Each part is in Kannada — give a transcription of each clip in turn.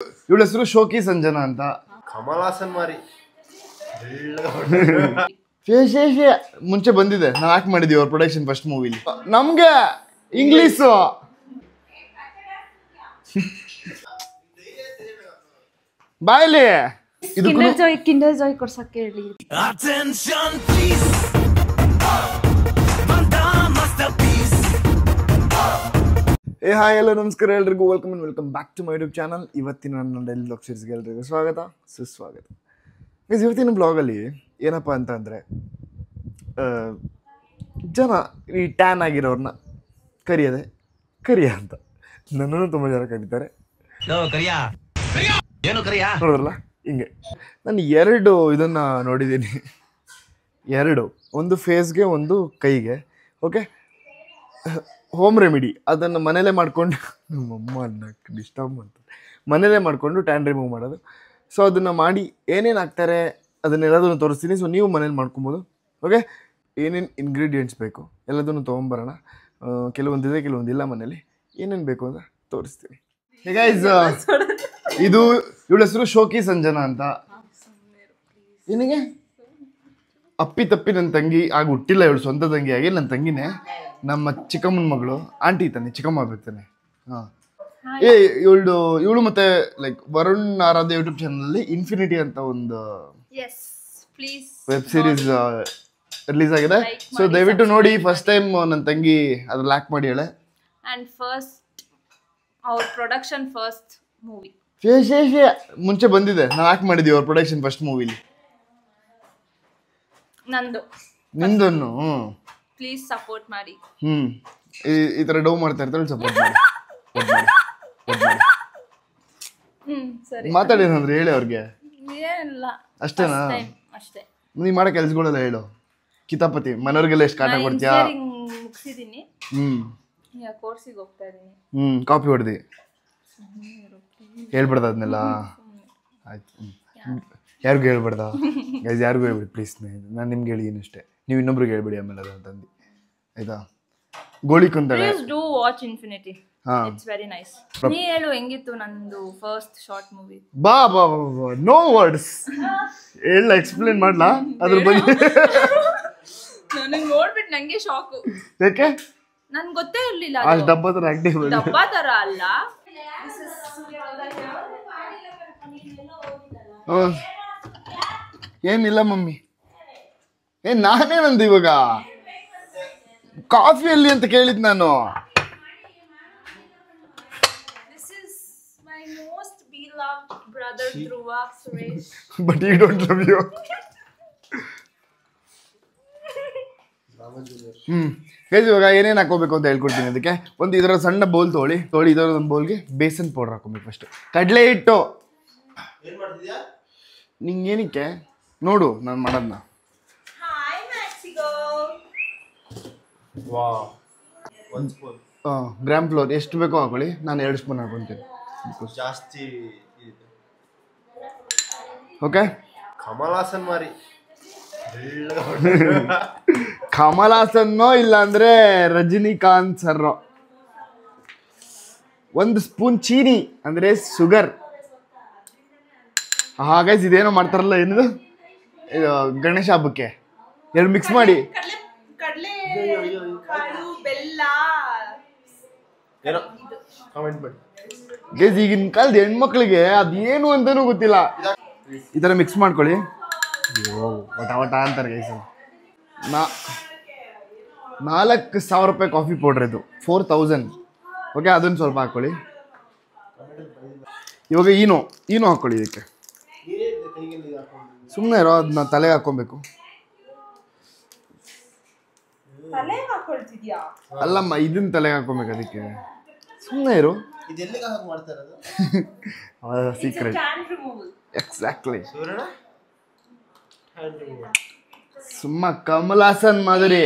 ಇವಳ ಹೆಸರು ಶೋಕಿ ಸಂಜನಾ ಅಂತ. ಕಮಲ್ ಹಾಸನ್ ಮಾರಿ ಮುಂಚೆ ಬಂದಿದೆ, ನಾವು ಆಕ್ಟ್ ಮಾಡಿದೀವಿ ಅವ್ರ ಪ್ರೊಡಕ್ಷನ್ ಫಸ್ಟ್ ಮೂವಿಲಿ. ನಮ್ಗೆ ಇಂಗ್ಲೀಷು ಬಾಯ್ಲಿ ಇದು ಕಿಂಡರ್ ಜಾಯ್ ಕೊಡ್ಸಕ್ಕೆ ಹೇಳಿ. ಹಾಯ್ ಹಲೋ ನಮಸ್ಕಾರ ಎಲ್ರಿಗೂ, welcome back to my YouTube channel. ಇವತ್ತಿನ ನನ್ನ ಡೈಲಿ ಬ್ಲಾಗ್ ಸೀರೀಸ್ಗೆ ಎಲ್ರಿಗೂ ಸ್ವಾಗತ ಸುಸ್ವಾಗತ. ಇವತ್ತಿನ ಬ್ಲಾಗಲ್ಲಿ ಏನಪ್ಪ ಅಂತಂದರೆ, ಜನ ಈ ಟ್ಯಾನ್ ಆಗಿರೋರನ್ನ ಕರಿಯದೆ ಕರಿಯ ಅಂತ ನನ್ನನ್ನು ತುಂಬ ಜನ ಕರೀತಾರೆ. ನೋಡಿದ್ರಲ್ಲ ಹಿಂಗೆ ನಾನು ಎರಡು ಇದನ್ನು ನೋಡಿದ್ದೀನಿ, ಎರಡು, ಒಂದು ಫೇಸ್ಗೆ ಒಂದು ಕೈಗೆ. ಓಕೆ, ಹೋಮ್ ರೆಮಿಡಿ ಅದನ್ನು ಮನೇಲೇ ಮಾಡಿಕೊಂಡು, ನಮ್ಮಮ್ಮ ಡಿಸ್ಟರ್ಬ್ ಮಾಡ್ತಾರೆ, ಮನೇಲೇ ಮಾಡಿಕೊಂಡು ಟ್ಯಾನ್ ರಿಮೂವ್ ಮಾಡೋದು. ಸೊ ಅದನ್ನು ಮಾಡಿ ಏನೇನು ಹಾಕ್ತಾರೆ ಅದನ್ನೆಲ್ಲದನ್ನು ತೋರಿಸ್ತೀನಿ. ಸೊ ನೀವು ಮನೇಲಿ ಮಾಡ್ಕೊಬೋದು. ಓಕೆ, ಏನೇನು ಇಂಗ್ರೀಡಿಯೆಂಟ್ಸ್ ಬೇಕು ಎಲ್ಲದನ್ನು ತೊಗೊಂಬರೋಣ. ಕೆಲವೊಂದಿದೆ ಕೆಲವೊಂದಿಲ್ಲ ಮನೇಲಿ. ಏನೇನು ಬೇಕು ಅಂತ ತೋರಿಸ್ತೀನಿ. ಗೈಸ್, ಇದು ಇವಳ ಹೆಸರು ಶೋಕಿ ಸಂಜನಾ ಅಂತ. ಏನಿಗೆ ಅಪ್ಪಿ ತಪ್ಪಿ ನನ್ನ ತಂಗಿ ಆಗ ಹುಟ್ಟಿಲ್ಲ, ಇವಳು ಸ್ವಂತ ತಂಗಿ ಆಗಿ ನನ್ನ ತಂಗಿನೇ, ನಮ್ಮ ಚಿಕ್ಕಮ್ಮನ ಮಗಳು, ಆಂಟಿ ತಾನೆ, ಚಿಕ್ಕಮ್ಮ ಆಗ್ತಾನೆ. ಹಾಂ, ಇವಳು ಮತ್ತೆ ಲೈಕ್ ವರುಣ್ ಆರಾಧ್ಯ ಯೂಟ್ಯೂಬ್ ಚಾನಲಲ್ಲಿ ಇನ್ಫಿನಿಟಿ ಅಂತ ಒಂದು ವೆಬ್ ಸೀರೀಸ್ ರಿಲೀಸ್ ಆಗಿದೆ. ಸೊ ದಯವಿಟ್ಟು ನೋಡಿ. ಫಸ್ಟ್ ಟೈಮ್ ನನ್ನ ತಂಗಿ ಅದ್ರಲ್ಲಿ ಆಕ್ಟ್ ಮಾಡಿ ಹೇಳೆ. And first our production first movie. ಮುಂಚೆ ಬಂದಿದೆ, ನಾವು ಆಕ್ಟ್ ಮಾಡಿದೀವಿ ಅವ್ರ ಪ್ರೊಡಕ್ಷನ್ ಫಸ್ಟ್ ಮೂವಿಲಿ. ನಂದು ನಿಂದನ್ನು ಪ್ಲೀಸ್ ಸಪೋರ್ಟ್ ಮಾಡಿ. ಈ ತರ ಡೌ ಮಾಡ್ತಾ ಇರ್ತಾಳೆ, ಸಪೋರ್ಟ್ ಮಾಡಿ. ಸರಿ, ಮಾತಾಡೇನಂದ್ರೆ ಹೇಳಿ ಅವ್ರಿಗೆ. ಏನಿಲ್ಲ, ಅಷ್ಟೇನಾ? ಅಷ್ಟೇ. ನೀ ಮಾಡೋ ಕೆಲ್ಸಗಳೆಲ್ಲ ಹೇಳು. ಕಿತಾಪತಿ ಮನೆಯವ್ರಿಗೆಲ್ಲ ಎಷ್ಟು ಕಾಟ ಕೊಡ್ತೀಯಾ? ಮುಗಿಸಿದೀನಿ, ಈಗ ಕೋರ್ಸಿಗೆ ಹೋಗ್ತಾ ಇದೀನಿ. ಕಾಪಿ ಹೊಡೆದಿ ಹೇಳ್ಬಿಡ್ದ ಅದನ್ನೆಲ್ಲ. ಆಯ್ತು, ಯಾರಿಗೂ ಹೇಳ್ಬಾರ್ದ ಗೈಸ್, ಯಾರಿಗೂ ಹೇಳ್ಬಿಡಿ ಪ್ಲೀಸ್. ನಾನು ನಿಮ್ಗೆ ಹೇಳಿದ್ದೀನಿ ಅಷ್ಟೇ, ನೀವು ಇನ್ನೊಬ್ರಿಗೆ ಹೇಳ್ಬಿಡಿ ಆಮೇಲೆ ಅದು ಅಂತಂದು, ಆಯ್ತಾ? ಗೋಳಿ ಕುಂತಾಳೆ. Please do watch Infinity, it's very nice. ನೀ ಹೇಳು, ಹೆಂಗಿತ್ತು ನಂದು ಫಸ್ಟ್ ಶಾರ್ಟ್ ಮೂವಿ? ಬಾ ಬಾ ಬಾ, ನೋ ವರ್ಡ್ಸ್. ಹೇಳ, ಎಕ್ಸ್ಪ್ಲೇನ್ ಮಾಡ್ಲಾ ಅದ್ರ ಬಗ್ಗೆ? ನನಗೆ ನೋಡ್ಬಿಟ್ಟು ನಂಗೆ ಶಾಕು. ಯಾಕೆ? ನನ್ಗೆ ಗೊತ್ತೇ ಇರ್ಲಿಲ್ಲ. ಅಷ್ಟು ಡಬ್ಬ ಥರ ಆಕ್ಟಿವ್, ಡಬ್ಬ ಥರ ಅಲ್ಲ. ಏನಿಲ್ಲ ಮಮ್ಮಿ. ನಾನೇನಂದು ಇವಾಗ ಕಾಫಿಯಲ್ಲಿ ಅಂತ ಕೇಳಿದ್ ನಾನು. This is my most beloved brother Dhruva Suresh. But he don't love you. Guys, ಇವಾಗ ಏನೇನು ಹಾಕೋಬೇಕು ಅಂತ ಹೇಳ್ಕೊಡ್ತೀನಿ. ಅದಕ್ಕೆ ಒಂದು ಇದರ ಸಣ್ಣ ಬೌಲ್ ತೊಗೊಳ್ಳಿ. ಇದರ ಒಂದು ಬೌಲ್ಗೆ ಬೇಸನ್ ಪೌಡರ್ ಹಾಕೋಬೇಕು ಫಸ್ಟ್. ಕಡಲೆ ಹಿಟ್ಟು. ನಿಂಗೇನಕ್ಕೆ ನೋಡು ನಾನು ಮಾಡೋದನ್ನ. ಗ್ರಾಮ್ ಫ್ಲೋರ್ ಎಷ್ಟು ಬೇಕೋ ಹಾಕೊಳ್ಳಿ. ನಾನು 2 ಸ್ಪೂನ್ ಹಾಕೊತೀನಿ ಜಾಸ್ತಿ. ಓಕೆ, ಕಮಲ್ ಹಾಸನ್ ಮಾರಿ ಕಮಲ್ ಹಾಸನ್ನೋ ಇಲ್ಲ ಅಂದ್ರೆ ರಜನಿಕಾಂತ್ ಸರ್ರೋ. 1 ಸ್ಪೂನ್ ಚೀನಿ ಅಂದ್ರೆ ಶುಗರ್. ಹಾಗೈಸ್, ಇದೇನೋ ಮಾಡ್ತಾರಲ್ಲ, ಏನಿದು ಗಣೇಶ ಹಬ್ಬಕ್ಕೆ 2 ಮಿಕ್ಸ್ ಮಾಡಿ. ಗೈಸ್, ಈಗಿನ ಕಾಲದ ಹೆಣ್ಮಕ್ಳಿಗೆ ಅದೇನು ಅಂತಾನೂ ಗೊತ್ತಿಲ್ಲ. ಈ ಥರ ಮಿಕ್ಸ್ ಮಾಡ್ಕೊಳ್ಳಿ. ವಟ ವಟ ಅಂತಾರೆ ಗೈಸ್. 4,000 ರೂಪಾಯಿ ಕಾಫಿ ಪೌಡ್ರ್ ಇದು, 4,000. ಓಕೆ, ಅದನ್ನು ಸ್ವಲ್ಪ ಹಾಕ್ಕೊಳ್ಳಿ. ಇವಾಗ ಈನೋ ಹಾಕ್ಕೊಳ್ಳಿ ಇದಕ್ಕೆ. ಸುಮ್ಮನೆ ಇರೋ, ಅದನ್ನ ತಲೆಗೆ ಹಾಕ್ಕೊಬೇಕು. ಅಲ್ಲಮ್ಮ, ಇದನ್ನ ತಲೆಗೆ ಹಾಕ್ಕೊಬೇಕು. ಅದಕ್ಕೆ ಸುಮ್ಮನೆ ಇರು. ಸೀಕ್ರೆಟ್. ಎಕ್ಸಾಕ್ಟ್ಲಿ. ಸುಮ್ಮ ಕಮಲ್ ಹಾಸನ್ ಮಾದರಿ.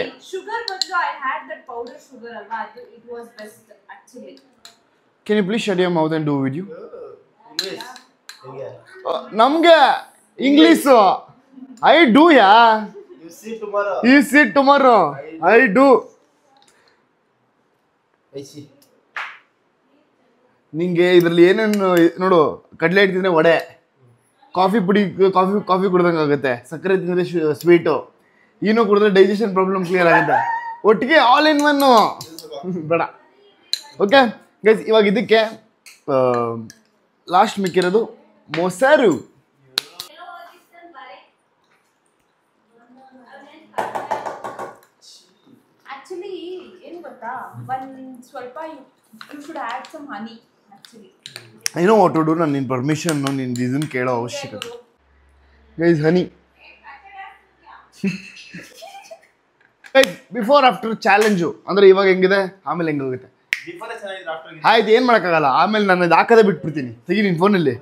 Can you please shut your mouth and do video? ನಮ್ಗೆ English I do. You see tomorrow. I do. ನಿಂಗೆ ಇದರಲ್ಲಿ ಏನೇನು ನೋಡು, ಕಡಲೆ ಹಿಟ್ಟು ತಿಂದರೆ ವಡೆ, ಕಾಫಿ ಪುಡಿ ಕಾಫಿ ಕುಡ್ದಂಗೆ ಆಗುತ್ತೆ, ಸಕ್ಕರೆ ತಿಂದರೆ ಸ್ವೀಟು, ಏನೋ ಕುಡಿದ್ರೆ ಡೈಜೆಷನ್ ಪ್ರಾಬ್ಲಮ್ ಕ್ಲಿಯರ್ ಆಗುತ್ತೆ, ಒಟ್ಟಿಗೆ ಆಲ್ ಇನ್ ಒನ್ನು ಬೇಡ. ಓಕೆ ಗೈಸ್, ಇವಾಗ ಇದಕ್ಕೆ ಲಾಸ್ಟ್ ಮಿಕ್ಕಿರೋದು ಮೊಸರು. ಆಕ್ಚುಲಿ ಏನು ಗೊತ್ತಾ, ಸ್ವಲ್ಪ you should add some honey actually. ಏನೋ ವಾಟ್ ಟು ಡೂ, ನಾನು ನಿನ್ನ ಪರ್ಮಿಷನ್ನು ನಿನ್ನ ಇದನ್ನು ಕೇಳೋ ಅವಶ್ಯಕತೆ. Guys honey guys, before after challenge ಅಂದರೆ ಇವಾಗ ಹೆಂಗಿದೆ, ಆಮೇಲೆ ಹೆಂಗೆ ಹೋಗುತ್ತೆ ಆಯ್ತು, ಏನು ಮಾಡೋಕ್ಕಾಗಲ್ಲ. ಆಮೇಲೆ ನಾನು ಇದು ಹಾಕೋದೇ ಬಿಟ್ಬಿಡ್ತೀನಿ. ತೆಗಿ ನಿನ್ನ ಫೋನಲ್ಲಿ.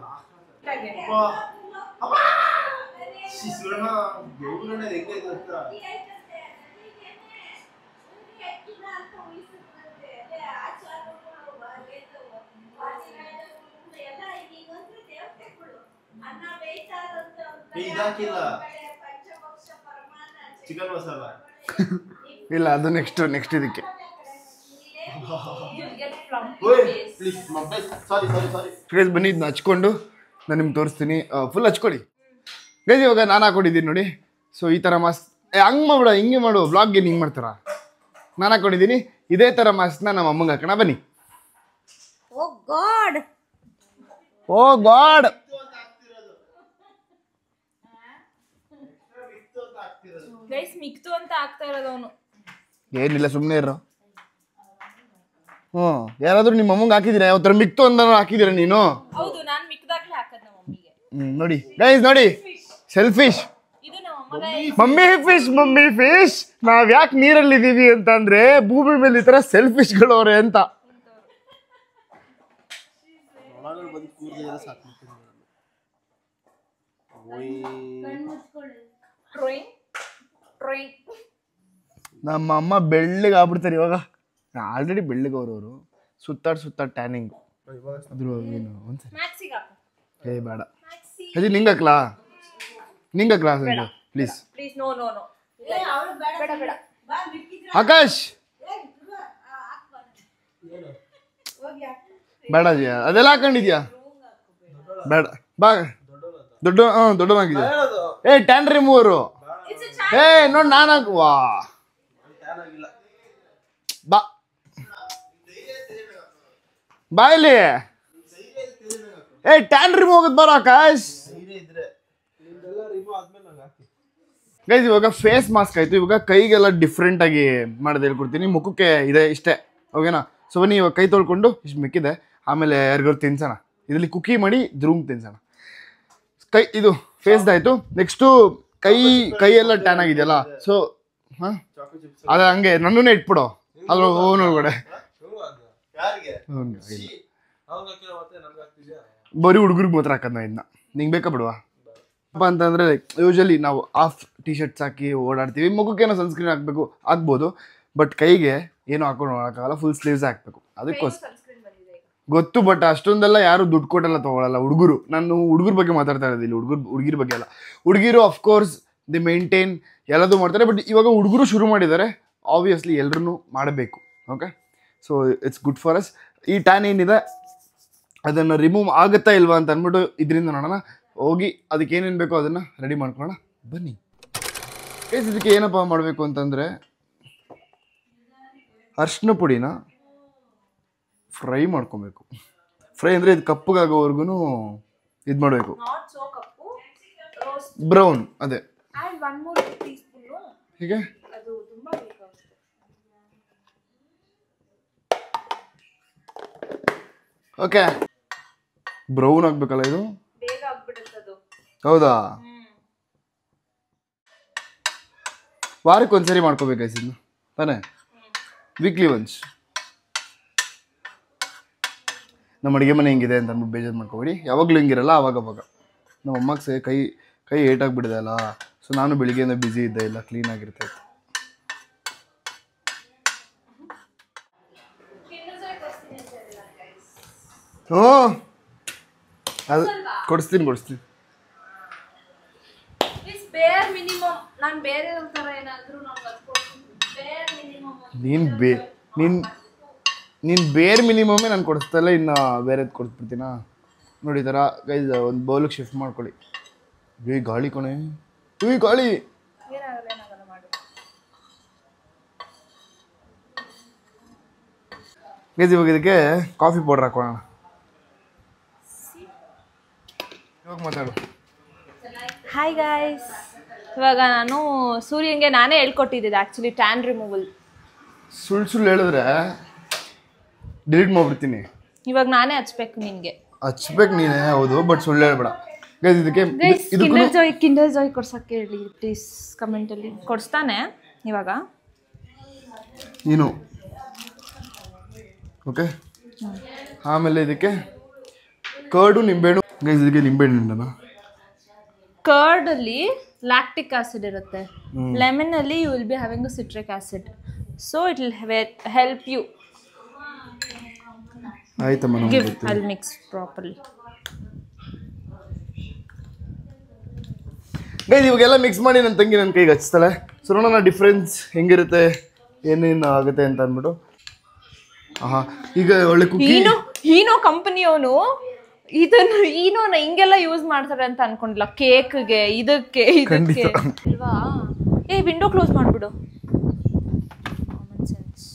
ಚಿಕನ್ ಮಸಾಲ ಇಲ್ಲ, ಅದು ನೆಕ್ಸ್ಟ್ ಇದಕ್ಕೆ. ಗೈಸ್ ಬನ್ನಿ, ಇದನ್ನ ಹಚ್ಕೊಂಡು ನಾನು ನಿಮ್ಗೆ ತೋರಿಸ್ತೀನಿ. ಫುಲ್ ಹಚ್ಕೊಳ್ಳಿ ಗೈಸ್. ಇವಾಗ ನಾನು ಹಾಕೊಂಡಿದ್ದೀನಿ ನೋಡಿ. ಸೊ ಈ ಥರ ಮಾಸ್ಕ್ ಹಂಗೆ ಮಾಡ್ಬಿಡ, ಹಿಂಗೆ ಮಾಡು, ಬ್ಲಾಗ್ಗೆ ಹಿಂಗೆ ಮಾಡ್ತಾರ. ನಾನು ಹಾಕೊಂಡಿದ್ದೀನಿ ಇದೇ ಥರ ಮಾಸ್ಕ್ನ ನಮ್ಮ ಅಮ್ಮಂಗೆ ಹಾಕೋಣ. ಬನ್ನಿ. ಓ ಗಾಡ್ ಗೈಸ್ ಮಿಕ್ತು ಅಂತ ಆಗ್ತಾ ಇರೋದು ಅವನು. ಏನಿಲ್ಲ, ಸುಮ್ಮನೆ ಇರೋ. ಯಾರಾದ್ರೂ ನಿಮ್ಮ ಅಮ್ಮಂಗೆ ಹಾಕಿದ್ದೀರಾ? ಯಾವ ಥರ ಮಿಕ್ತು ಅಂತ ಹಾಕಿದ್ದೀರಾ ನೀನು? ಹೌದು, ನಾನು ಮಿಕ್ದಾಗ್ಲೇ ಹಾಕದ್ ನಮ್ಮ ಮಮ್ಮಿಗೆ. ನೋಡಿ ಗೈಸ್, ನೋಡಿ ಸೆಲ್ಫಿಶ್. ಇದು ನಮ್ಮ ಅಮ್ಮಗ ಮಮ್ಮಿ ಫಿಶ್. ನಾವ್ ಯಾಕೆ ನೀರಲ್ಲಿ ಇದೀವಿ ಅಂತ ಅಂದ್ರೆ ಭೂಮಿ ಮೇಲೆ ಈ ತರ ಸೆಲ್ಫಿಶ್ಗಳು ಅವ್ರೆ ಅಂತ. ನಮ್ಮ ಅಮ್ಮ ಬೆಳ್ಳಗೆ ಆಗ್ಬಿಡ್ತಾರೆ ಇವಾಗ. ಆಲ್ರೆಡಿ ಬೆಳ್ಳಗೆ ಅವರು ಸುತ್ತಾಡ್ ಟ್ಯಾನಿಂಗ್. ಅದ್ರ ಏನು ಏ ಬೇಡ, ಅದೇ ನಿಂಗೆ ಹಾಕ್ಲಾ ಸಂಜು ಪ್ಲೀಸ್. ಆಕಾಶ್ ಬೇಡ ಜಿ, ಅದೆಲ್ಲ ಹಾಕೊಂಡಿದ್ಯಾ? ಬೇಡ ಬಾ, ದೊಡ್ಡವಾಗಿದೆ. ಟ್ಯಾನ್ ರಿಮೂವರು. ನೋಡ್ ನಾನು ಹಾಕುವಾ. ಬಾ ಇಲ್ಲಿ. ಟ್ಯಾನ್ ರಿಮೂವ್ ಹೋಗೋದು ಬರೋ ಆಕಾಶ್. ಗೈಸ್ ಇವಾಗ ಫೇಸ್ ಮಾಸ್ಕ್ ಆಯ್ತು. ಇವಾಗ ಕೈಗೆಲ್ಲ ಡಿಫ್ರೆಂಟ್ ಆಗಿ ಮಾಡೋದು ಹೇಳ್ಕೊಡ್ತೀನಿ. ಮುಖಕ್ಕೆ ಇದೆ ಇಷ್ಟೇ, ಓಕೆನಾ? ಸೊ ಬನ್ನಿ, ಇವಾಗ ಕೈ ತೊಳ್ಕೊಂಡು ಇಷ್ಟು ಮಿಕ್ಕಿದೆ, ಆಮೇಲೆ ಯಾರಿಗಾರು ತಿನ್ಸೋಣ. ಇದರಲ್ಲಿ ಕುಕ್ಕಿ ಮಾಡಿ ಧ್ರುವಂಗ್ ತಿನ್ಸೋಣ. ಕೈ ಇದು ಫೇಸ್ದಾಯ್ತು. ನೆಕ್ಸ್ಟು ಕೈಯೆಲ್ಲ ಟ್ಯಾನ್ ಆಗಿದೆಯಲ್ಲ, ಸೊ ಹಾಂ ಅದ ಹಂಗೆ ನನ್ನೂ ಇಟ್ಬಿಡು ಅದ್ರ ಓನೊಳಗಡೆ. ಬರೀ ಹುಡುಗರಿಗೆ ಮಾತ್ರ ಹಾಕೋದು ನಾ ಇದನ್ನ. ನಿಂಗೆ ಬೇಕಾ ಬಿಡುವ ಅಂತಂದರೆ ಯೂಶಲಿ ನಾವು ಆಫ್ ಟಿ ಶರ್ಟ್ಸ್ ಹಾಕಿ ಓಡಾಡ್ತೀವಿ. ಮುಖಕ್ಕೇನೋ ಸನ್ಸ್ಕ್ರೀನ್ ಹಾಕಬೇಕು, ಆಗ್ಬೋದು, ಬಟ್ ಕೈಗೆ ಏನೋ ಹಾಕೊಂಡು ನೋಡೋಕ್ಕಾಗಲ್ಲ, ಫುಲ್ ಸ್ಲೀವ್ಸ್ ಹಾಕಬೇಕು. ಅದಕ್ಕೋಸ್ಕರ ಗೊತ್ತು, ಬಟ್ ಅಷ್ಟೊಂದೆಲ್ಲ ಯಾರು ದುಡ್ಡು ಕೊಟ್ಟೆಲ್ಲ ತೊಗೊಳಲ್ಲ ಹುಡುಗರು. ನಾನು ಹುಡುಗರ ಬಗ್ಗೆ ಮಾತಾಡ್ತಾ ಇರೋದಿಲ್ಲ, ಹುಡುಗಿರ ಬಗ್ಗೆ ಅಲ್ಲ. ಹುಡುಗಿರು ಅಫ್ಕೋರ್ಸ್ ದಿ ಮೇಂಟೈನ್ ಎಲ್ಲದೂ ಮಾಡ್ತಾರೆ, ಬಟ್ ಇವಾಗ ಹುಡುಗರು ಶುರು ಮಾಡಿದ್ದಾರೆ. ಆಬ್ವಿಯಸ್ಲಿ ಎಲ್ಲರೂ ಮಾಡಬೇಕು. Okay, so it's good for us. ಈ ಟ್ಯಾನ್ ಏನಿದೆ ಅದನ್ನು ರಿಮೂವ್ ಆಗುತ್ತಾ ಇಲ್ವಾ ಅಂತ ಅಂದ್ಬಿಟ್ಟು ಇದರಿಂದ ನೋಡೋಣ. ಹೋಗಿ ಅದಕ್ಕೆ ಏನೇನು ಬೇಕೋ ಅದನ್ನು ರೆಡಿ ಮಾಡ್ಕೊಳ್ಳೋಣ ಬನ್ನಿ. ಇದಕ್ಕೆ ಏನಪ್ಪ ಮಾಡಬೇಕು ಅಂತಂದರೆ, ಅರಿಶಿನ ಪುಡಿನ ಫ್ರೈ ಮಾಡ್ಕೊಬೇಕು. ಫ್ರೈ ಅಂದರೆ ಇದು ಕಪ್ಪಗಾಗೋವರೆಗೂ ಇದು ಮಾಡಬೇಕು. ಬ್ರೌನ್ ಅದೇ ಹೀಗೆ. ಓಕೆ, ಬ್ರೌನ್ ಆಗ್ಬೇಕಲ್ಲ ಇದು. ಹೌದಾ, ವಾರಕ್ಕೆ ಒಂದ್ಸರಿ ಮಾಡ್ಕೋಬೇಕು ಇದನ್ನ ತಾನೇ, ವೀಕ್ಲಿ ಒನ್ಸ್. ನಮ್ಮ ಅಡುಗೆ ಮನೆ ಹಿಂಗಿದೆ ಅಂತ ಅಂದ್ಬಿಟ್ಟು ಬೇಜಾರು ಮಾಡ್ಕೊಬೇಡಿ. ಯಾವಾಗಲೂ ಹಿಂಗಿರಲ್ಲ, ಅವಾಗವಾಗ. ನಮ್ಮ ಅಮ್ಮಗೆ ಕೈ ಏಟಾಗ್ಬಿಡಿದೆ ಅಲ್ಲ, ಸೊ ನಾನು ಬೆಳಿಗ್ಗೆಯಿಂದ ಬ್ಯುಸಿ ಇದ್ದೆ, ಇಲ್ಲ ಕ್ಲೀನಾಗಿರ್ತಾ ಇತ್ತು. ಹ್ಞೂ ಅದು ಕೊಡಿಸ್ತೀನಿ. ನೀನು ಬೇರೆ ಮಿನಿಮಮ್ಮೇ ನಾನು ಕೊಡಿಸ್ತಲ್ಲ, ಇನ್ನು ಬೇರೆದು ಕೊಡ್ಬಿಡ್ತೀನಾ. ನೋಡಿ ಈ ಥರ ಗೈಸ್ ಒಂದು ಬೌಲಿಗೆ ಶಿಫ್ಟ್ ಮಾಡ್ಕೊಳ್ಳಿ. ಗಾಳಿ ಕೊನೆ, ಗಾಳಿ. ಗೈಸ್ ಇವಾಗ ಇದಕ್ಕೆ ಕಾಫಿ ಪೌಡರ್ ಹಾಕೋಣ. ಇವಾಗ ಮಾತಾಡು. ಹಾಯ್ ಗಾಯ್ಸ್, ಇವಾಗ ನಾನು ಸೂರ್ಯಂಗೆ ನಾನೇ ಹೇಳ್ಕೊಟ್ಟಿದ್ದೆ ಆ್ಯಕ್ಚುಲಿ ಟ್ಯಾನ್ ರಿಮೂವಲ್. ಸುಳ್ಳು ಹೇಳಿದ್ರೆ ಡಿಲೀಟ್ ಮಾಡ್ಬಿಡ್ತೀನಿ. ಇವಾಗ ನಾನೇ ಹಚ್ಬೇಕು ನಿನಗೆ. ಹಚ್ಬೇಕು ನೀನೇ, ಹೌದು, ಬಟ್ ಸುಳ್ಳು ಹೇಳ್ಬೇಡ ಗೈಸ್. ಇದಕ್ಕೆ ಕಿಂಡರ್ ಜಾಯ್ ಕೊಡ್ಸಕ್ಕೆ ಹೇಳಿ ಪ್ಲೀಸ್ ಕಮೆಂಟಲ್ಲಿ. ಕೊಡಿಸ್ತಾನೆ ಇವಾಗ ನೀನು. ಓಕೆ, ಆಮೇಲೆ ಇದಕ್ಕೆ ಕರ್ಡು ನಿಂಬೆಹಣ್ಣು. ಗೈಸ್ ಇದಕ್ಕೆ ನಿಂಬೆಹಣ್ಣು. ಕರ್ಡಲ್ಲಿ ಲ್ಯಾಕ್ಟಿಕ್ ಆಸಿಡ್ ಇರುತ್ತೆ, ಲೆಮನಲ್ಲಿ you will be having a citric acid, so it will help you. ಆಯ್ತಮ್ಮ, give I mix properly. Guys ಇವಾಗೆಲ್ಲ ಮಿಕ್ಸ್ ಮಾಡಿ ನನ್ನ ತಂಗಿ ನನ್ನ ಕೈಗೆ ಹಚ್ತಾಳೆ. ಸೊ ನೋಡೋಣ ಡಿಫ್ರೆನ್ಸ್ ಹೆಂಗಿರುತ್ತೆ, ಏನೇನು ಆಗುತ್ತೆ ಅಂತ ಅಂದ್ಬಿಟ್ಟು. ಈಗ ಒಳ್ಳೆ ಕುಕ್ಕಿ. ಈನೋ ಕಂಪನಿಯವನು ಈನೋನ ಹಿಂಗೆಲ್ಲ ಯೂಸ್ ಮಾಡ್ತಾರೆ ಅಂತ ಅನ್ಕೊಂಡಿಲ್ಲ. ಕೇಕ್ಗೆ ಇದಕ್ಕೆ ಅಲ್ವಾ. ವಿಂಡೋ ಕ್ಲೋಸ್ ಮಾಡ್ಬಿಡು. Common sense.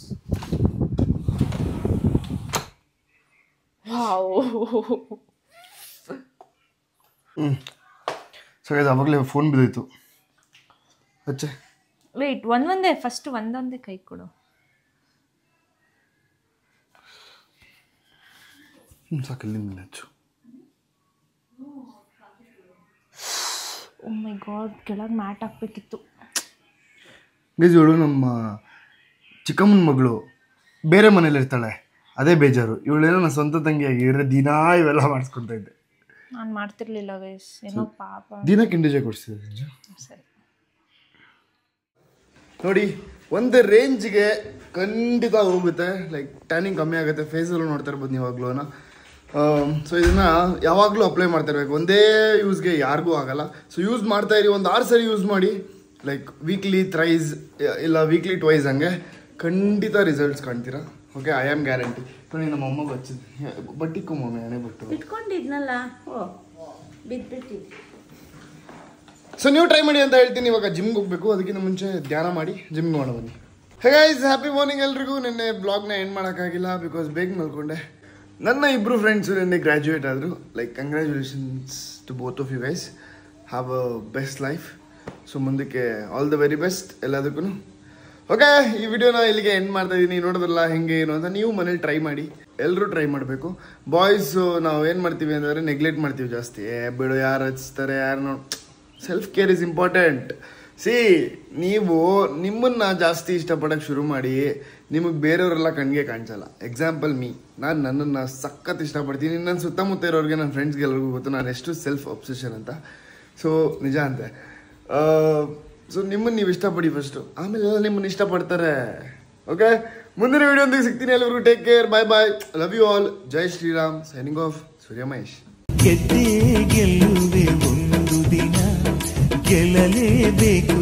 ಸೊ ಗೈಸ್ ಅವಾಗಲೇ ಫೋನ್ ಬಿದ್ದೋಯ್ತು. ಹಚ್ಚೆ. ವೇಟ್, ಫಸ್ಟ್ ಒಂದೊಂದೇ ಕೈ ಕೊಡು. ಸಾಕಲ್ಲಿ ಹಚ್ಚು. ಓ ಮೈ ಗಾಡ್, ಕೆಳಗೆ ಮ್ಯಾಟ್ ಹಾಕ್ಬೇಕಿತ್ತು. ಗೈಸ್ ಇವಳು ನಮ್ಮ ಚಿಕ್ಕಮ್ಮನ ಮಗಳು ಬೇರೆ ಮನೇಲಿ ಇರ್ತಾಳೆ, ಅದೇ ಬೇಜಾರು. ಇವಳೇನೋ ನನ್ನ ಸ್ವಂತ ತಂಗಿಯಾಗಿ ದಿನಾ ಇವೆಲ್ಲ ಮಾಡಿಸ್ಕೊತಾ ಇದ್ದೆ. ನಾನು ಮಾಡ್ತಿರ್ಲಿಲ್ಲ ಗೈಸ್, ಏನೋ ಪಾಪ. ದಿನ ಕಿಂಡರ್ ಕೊಡಿಸ್ತಿದ್ದೆ. ಸರಿ ನೋಡಿ, ಒಂದು ರೇಂಜ್ಗೆ ಖಂಡಿತ ಹೋಗುತ್ತೆ. ಲೈಕ್ ಟ್ಯಾನಿಂಗ್ ಕಮ್ಮಿ ಆಗುತ್ತೆ. ಫೇಸಲ್ಲೂ ನೋಡ್ತಾ ಇರ್ಬೋದು ನೀವಾಗ್ಲೂ. ಸೊ ಇದನ್ನು ಯಾವಾಗಲೂ ಅಪ್ಲೈ ಮಾಡ್ತಾ ಇರಬೇಕು. ಒಂದೇ ಯೂಸ್ಗೆ ಯಾರಿಗೂ ಆಗಲ್ಲ. ಸೊ ಯೂಸ್ ಮಾಡ್ತಾ ಇರಿ, ಒಂದು 6 ಸರಿ ಯೂಸ್ ಮಾಡಿ. ಲೈಕ್ ವೀಕ್ಲಿ ಥ್ರೈಸ್ ಇಲ್ಲ ವೀಕ್ಲಿ ಟ್ವೈಸ್, ಹಂಗೆ ಖಂಡಿತ ರಿಸಲ್ಟ್ಸ್ ಕಾಣ್ತೀರಾ. Okay, I am guarantee. ನೋಡಿ ನಮ್ಮ ಅಮ್ಮಗೆ ಹಚ್ಚಿದ್ದೆ ಬಟ್ಟಿಕ್ಕೂ ಮಮ್ಮಿ ಹಣೆ ಬಿಟ್ಟು ಇಟ್ಕೊಂಡಿದ್ನಲ್ಲ. ಓ ಬಿದ್ಬಿಟ್ಟಿದ್ದೆ. ಸೊ ನೀವು ಟ್ರೈ ಮಾಡಿ ಅಂತ ಹೇಳ್ತೀನಿ. ಇವಾಗ ಜಿಮ್ಗೆ ಹೋಗಬೇಕು, ಅದಕ್ಕಿಂತ ಮುಂಚೆ ಧ್ಯಾನ ಮಾಡಿ ಜಿಮ್ಗೆ ಮಾಡೋಣ ಬನ್ನಿ. ಹೇ ಗೈಸ್, ಹ್ಯಾಪಿ ಮಾರ್ನಿಂಗ್ ಎಲ್ರಿಗೂ. ನಿನ್ನೆ ಬ್ಲಾಗ್ನ ಎಂಡ್ ಮಾಡೋಕ್ಕಾಗಿಲ್ಲ ಬಿಕಾಸ್ ಬೇಗ ಮಲ್ಕೊಂಡೆ. ನನ್ನ ಇಬ್ಬರು ಫ್ರೆಂಡ್ಸು ನಿನ್ನೆ ಗ್ರ್ಯಾಜುಯೇಟ್ ಆದರು. Like congratulations to both of you guys. Have a best life. So ಮುಂದಕ್ಕೆ ಆಲ್ ದ ವೆರಿ ಬೆಸ್ಟ್ ಎಲ್ಲದಕ್ಕೂ. ಓಕೆ, ಈ ವಿಡಿಯೋನ ಇಲ್ಲಿಗೆ ಎಂಡ್ ಮಾಡ್ತಾ ಇದ್ದೀನಿ. ನೋಡೋದಲ್ಲ ಹೆಂಗೆ ಏನು ಅಂತ. ನೀವು ಮನೇಲಿ ಟ್ರೈ ಮಾಡಿ, ಎಲ್ಲರೂ ಟ್ರೈ ಮಾಡಬೇಕು. ಬಾಯ್ಸು ನಾವು ಏನು ಮಾಡ್ತೀವಿ ಅಂತಂದರೆ ನೆಗ್ಲೆಕ್ಟ್ ಮಾಡ್ತೀವಿ ಜಾಸ್ತಿ. ಬಿಡು, ಯಾರು ಹಚ್ತಾರೆ, ಯಾರು ಸೆಲ್ಫ್ ಕೇರ್ ಇಸ್ ಇಂಪಾರ್ಟೆಂಟ್. ನೀವು ನಿಮ್ಮನ್ನು ಜಾಸ್ತಿ ಇಷ್ಟಪಡೋಕ್ಕೆ ಶುರು ಮಾಡಿ, ನಿಮಗೆ ಬೇರೆಯವರೆಲ್ಲ ಕಣ್ಣಿಗೆ ಕಾಣಿಸಲ್ಲ. ಎಕ್ಸಾಂಪಲ್ ನಾನು ನನ್ನನ್ನು ಸಖತ್ ಇಷ್ಟಪಡ್ತೀನಿ. ನನ್ನ ಸುತ್ತಮುತ್ತ ಇರೋರಿಗೆ, ನನ್ನ ಫ್ರೆಂಡ್ಸ್ಗೆಲ್ರಿಗೂ ಗೊತ್ತು ನಾನು ಎಷ್ಟು ಸೆಲ್ಫ್ ಅಬ್ಸೆಷನ್ ಅಂತ. ಸೊ ನಿಜ ಅಂತೆ. ಸೊ ನಿಮ್ಮನ್ನು ನೀವು ಇಷ್ಟಪಡಿ ಫಸ್ಟು, ಆಮೇಲೆ ಎಲ್ಲ ನಿಮ್ಮನ್ನು ಇಷ್ಟಪಡ್ತಾರೆ. ಓಕೆ, ಮುಂದಿನ ವಿಡಿಯೋಂದಿಗೆ ಸಿಗ್ತೀನಿ. ಎಲ್ಲರಿಗೂ take care, bye bye, love you all. ಜೈ ಶ್ರೀರಾಮ್. Signing off, Surya Mahesh. ಗೆದ್ದೇ ಗೆಲ್ಲುವೆ ಒಂದು ದಿನ, ಗೆಲ್ಲಲೇಬೇಕು